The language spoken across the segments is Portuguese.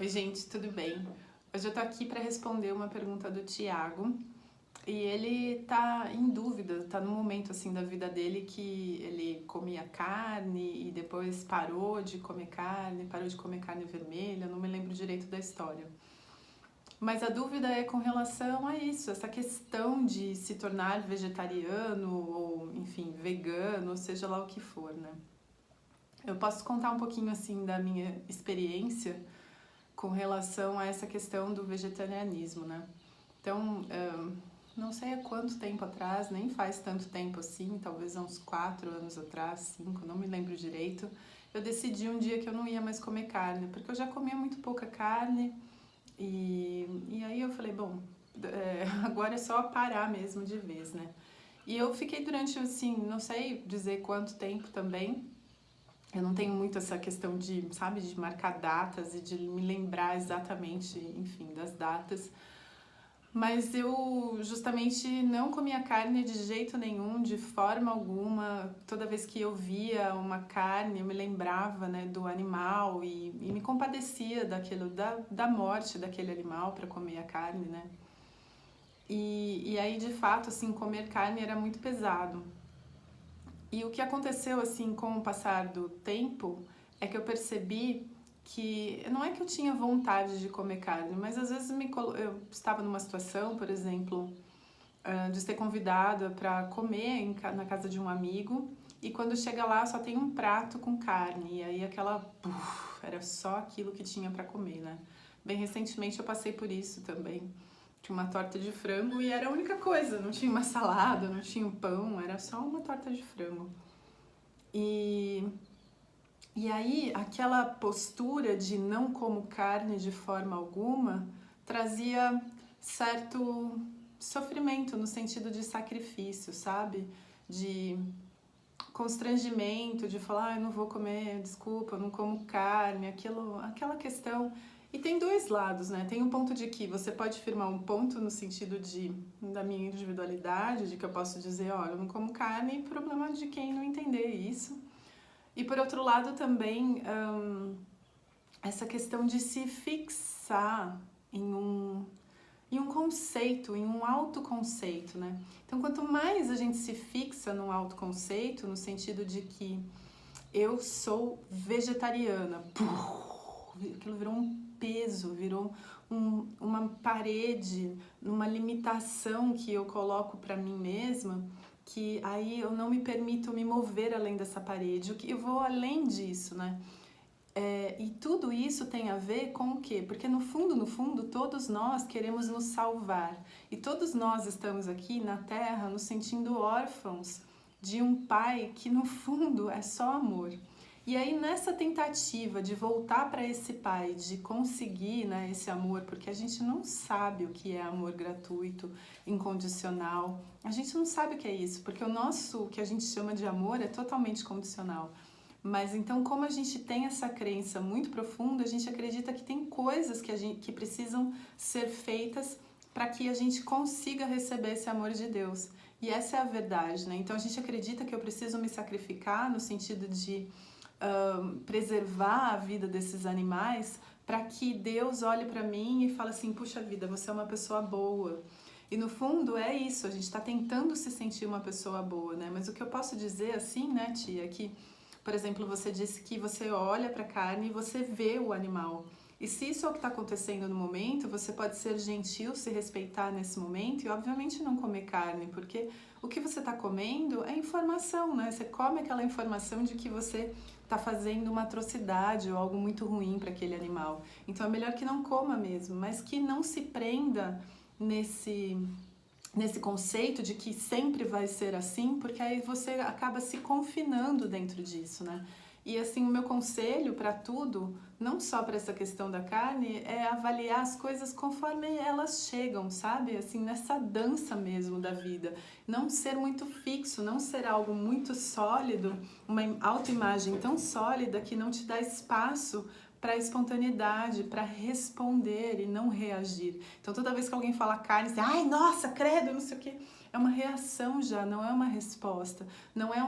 Oi, gente, tudo bem? Hoje eu tô aqui para responder uma pergunta do Tiago e ele tá em dúvida, tá num momento assim da vida dele que ele comia carne e depois parou de comer carne vermelha, não me lembro direito da história. Mas a dúvida é com relação a isso, essa questão de se tornar vegetariano ou, enfim, vegano, seja lá o que for, né? Eu posso contar um pouquinho assim da minha experiência com relação a essa questão do vegetarianismo, né? Então, não sei há quanto tempo atrás, nem faz tanto tempo assim, talvez há uns 4 anos atrás, 5, não me lembro direito, eu decidi um dia que eu não ia mais comer carne, porque eu já comia muito pouca carne e aí eu falei, bom, agora é só parar mesmo de vez, né? E eu fiquei durante, assim, não sei dizer quanto tempo também, eu não tenho muito essa questão de, sabe, de marcar datas e de me lembrar exatamente, enfim, das datas. Mas eu justamente não comia carne de jeito nenhum, de forma alguma. Toda vez que eu via uma carne, eu me lembrava, né, do animal e me compadecia daquilo, da morte daquele animal para comer a carne, né? E aí, de fato, assim, comer carne era muito pesado. E o que aconteceu assim com o passar do tempo é que eu percebi que não é que eu tinha vontade de comer carne, mas às vezes eu estava numa situação, por exemplo, de ser convidada para comer na casa de um amigo e quando chega lá só tem um prato com carne e aí era só aquilo que tinha para comer, né? Bem recentemente eu passei por isso também. Tinha uma torta de frango e era a única coisa, não tinha uma salada, não tinha um pão, era só uma torta de frango. E, e aí, aquela postura de não como carne de forma alguma trazia certo sofrimento no sentido de sacrifício, sabe? De constrangimento, de falar, ah, eu não vou comer, desculpa, eu não como carne, aquela questão. E tem dois lados, né? Tem um ponto de que você pode firmar um ponto no sentido da minha individualidade, de que eu posso dizer, olha, eu não como carne, problema de quem não entender isso. E por outro lado também essa questão de se fixar em um conceito, em um autoconceito, né? Então quanto mais a gente se fixa num autoconceito, no sentido de que eu sou vegetariana, aquilo virou um peso, virou uma parede, uma limitação que eu coloco para mim mesma, que aí eu não me permito me mover além dessa parede, eu vou além disso, né? E tudo isso tem a ver com o quê? Porque no fundo, todos nós queremos nos salvar. E todos nós estamos aqui na Terra nos sentindo órfãos de um pai que no fundo é só amor. E aí nessa tentativa de voltar para esse pai, de conseguir, né, esse amor, porque a gente não sabe o que é amor gratuito, incondicional. A gente não sabe o que é isso, porque o que a gente chama de amor é totalmente condicional. Mas então, como a gente tem essa crença muito profunda, a gente acredita que tem coisas que precisam ser feitas para que a gente consiga receber esse amor de Deus. E essa é a verdade, né? Então a gente acredita que eu preciso me sacrificar no sentido de preservar a vida desses animais para que Deus olhe para mim e fale assim, puxa vida, você é uma pessoa boa. E no fundo é isso, a gente está tentando se sentir uma pessoa boa, né? Mas o que eu posso dizer assim, né, tia, é que, por exemplo, você disse que você olha para a carne e você vê o animal. E se isso é o que está acontecendo no momento, você pode ser gentil, se respeitar nesse momento e obviamente não comer carne, porque o que você está comendo é informação, né? Você come aquela informação de que você está fazendo uma atrocidade ou algo muito ruim para aquele animal. Então é melhor que não coma mesmo, mas que não se prenda nesse conceito de que sempre vai ser assim, porque aí você acaba se confinando dentro disso, né? E assim, o meu conselho para tudo, não só para essa questão da carne, é avaliar as coisas conforme elas chegam, sabe? Assim, nessa dança mesmo da vida. Não ser muito fixo, não ser algo muito sólido, uma autoimagem tão sólida que não te dá espaço para espontaneidade, para responder e não reagir. Então toda vez que alguém fala carne, você, ai, nossa, credo, não sei o quê, é uma reação já, não é uma resposta, não é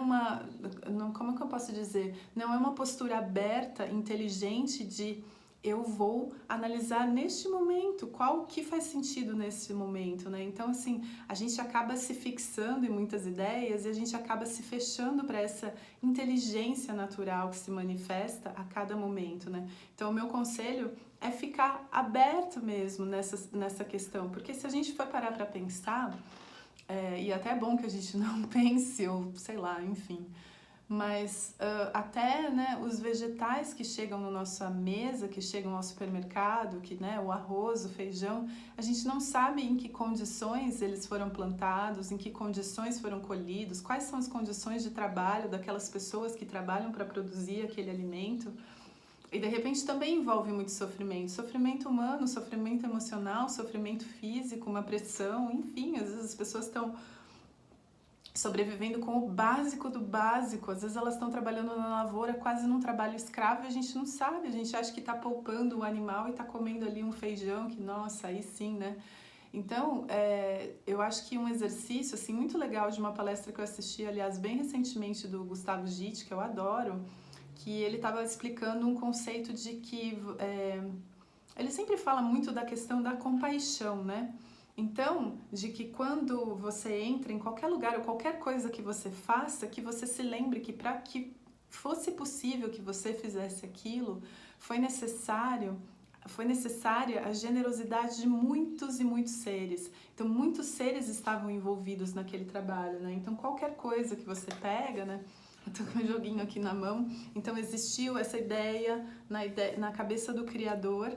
como é que eu posso dizer? Não é uma postura aberta, inteligente de eu vou analisar neste momento qual que faz sentido nesse momento, né? Então, assim, a gente acaba se fixando em muitas ideias e a gente acaba se fechando para essa inteligência natural que se manifesta a cada momento, né? Então, o meu conselho é ficar aberto mesmo nessa questão, porque se a gente for parar para pensar, e até é bom que a gente não pense, ou sei lá, enfim... Mas até, né, os vegetais que chegam na nossa mesa, que chegam ao supermercado, que, né, o arroz, o feijão, a gente não sabe em que condições eles foram plantados, em que condições foram colhidos, quais são as condições de trabalho daquelas pessoas que trabalham para produzir aquele alimento. E de repente também envolve muito sofrimento, sofrimento humano, sofrimento emocional, sofrimento físico, uma pressão, enfim, às vezes as pessoas estão sobrevivendo com o básico do básico. Às vezes elas estão trabalhando na lavoura quase num trabalho escravo e a gente não sabe, a gente acha que está poupando o animal e está comendo ali um feijão, que nossa, aí sim, né? Então, eu acho que um exercício assim, muito legal de uma palestra que eu assisti, aliás, bem recentemente, do Gustavo Gitt, que eu adoro, que ele estava explicando um conceito de que... ele sempre fala muito da questão da compaixão, né? Então, de que quando você entra em qualquer lugar ou qualquer coisa que você faça, que você se lembre que para que fosse possível que você fizesse aquilo, foi necessária a generosidade de muitos e muitos seres. Então, muitos seres estavam envolvidos naquele trabalho, né? Então, qualquer coisa que você pega, né? Eu tô com um joguinho aqui na mão. Então, existiu essa ideia na cabeça do Criador,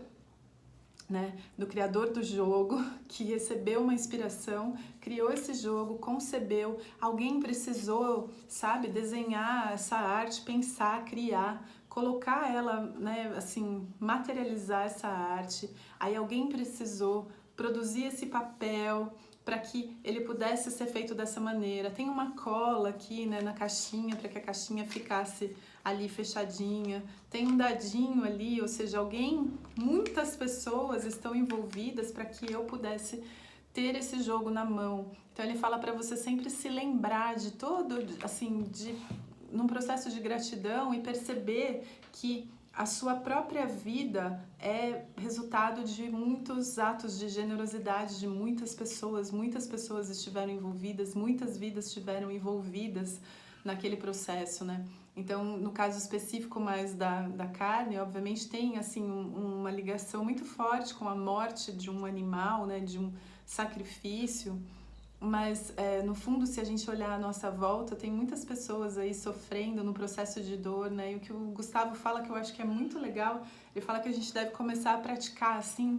né, do criador do jogo, que recebeu uma inspiração, criou esse jogo, concebeu, alguém precisou, sabe, desenhar essa arte, pensar, criar, colocar ela, né, assim, materializar essa arte, aí alguém precisou produzir esse papel para que ele pudesse ser feito dessa maneira. Tem uma cola aqui, né, na caixinha, para que a caixinha ficasse ali fechadinha, tem um dadinho ali, ou seja, muitas pessoas estão envolvidas para que eu pudesse ter esse jogo na mão. Então ele fala para você sempre se lembrar de todo, assim, num processo de gratidão e perceber que a sua própria vida é resultado de muitos atos de generosidade de muitas pessoas estiveram envolvidas, muitas vidas estiveram envolvidas naquele processo, né? Então, no caso específico mais da carne, obviamente tem assim uma ligação muito forte com a morte de um animal, né, de um sacrifício, mas no fundo, se a gente olhar à nossa volta, tem muitas pessoas aí sofrendo no processo de dor, né? E o que o Gustavo fala, que eu acho que é muito legal, ele fala que a gente deve começar a praticar assim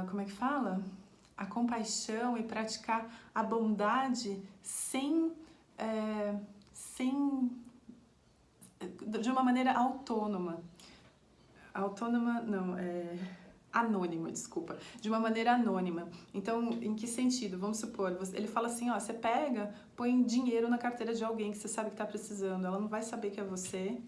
como é que fala? A compaixão e praticar a bondade de uma maneira autônoma. Anônima, desculpa. De uma maneira anônima. Então, em que sentido? Vamos supor, ele fala assim, ó, você pega, põe dinheiro na carteira de alguém que você sabe que está precisando. Ela não vai saber que é você,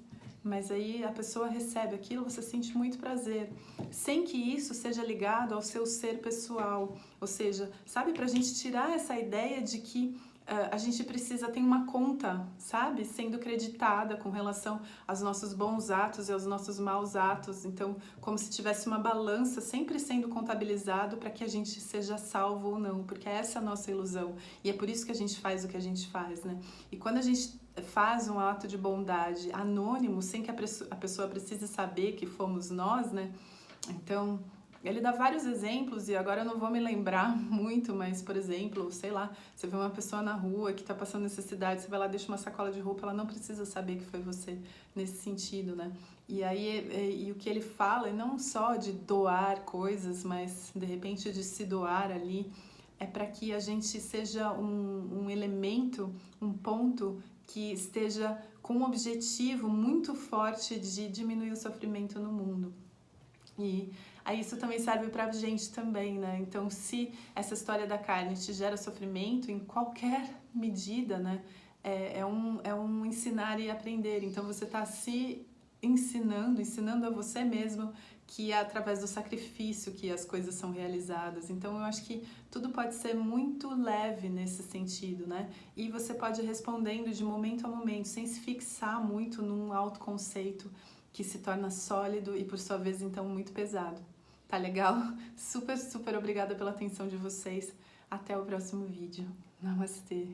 mas aí a pessoa recebe aquilo, você sente muito prazer. Sem que isso seja ligado ao seu ser pessoal. Ou seja, sabe, pra gente tirar essa ideia de que a gente tem uma conta, sabe, sendo creditada com relação aos nossos bons atos e aos nossos maus atos. Então, como se tivesse uma balança sempre sendo contabilizado para que a gente seja salvo ou não, porque essa é a nossa ilusão. E é por isso que a gente faz o que a gente faz, né? E quando a gente faz um ato de bondade anônimo, sem que a pessoa precise saber que fomos nós, né? Então, ele dá vários exemplos e agora eu não vou me lembrar muito, mas, por exemplo, sei lá, você vê uma pessoa na rua que está passando necessidade, você vai lá, deixa uma sacola de roupa, ela não precisa saber que foi você nesse sentido, né? E aí, e o que ele fala é não só de doar coisas, mas, de repente, de se doar ali, é para que a gente seja um elemento, um ponto que esteja com um objetivo muito forte de diminuir o sofrimento no mundo. E aí isso também serve pra gente também, né? Então, se essa história da carne te gera sofrimento em qualquer medida, né? É um ensinar e aprender. Então, você tá se ensinando a você mesmo que é através do sacrifício que as coisas são realizadas. Então, eu acho que tudo pode ser muito leve nesse sentido, né? E você pode ir respondendo de momento a momento, sem se fixar muito num autoconceito que se torna sólido e por sua vez então muito pesado. Tá legal? Super, super obrigada pela atenção de vocês. Até o próximo vídeo. Namastê!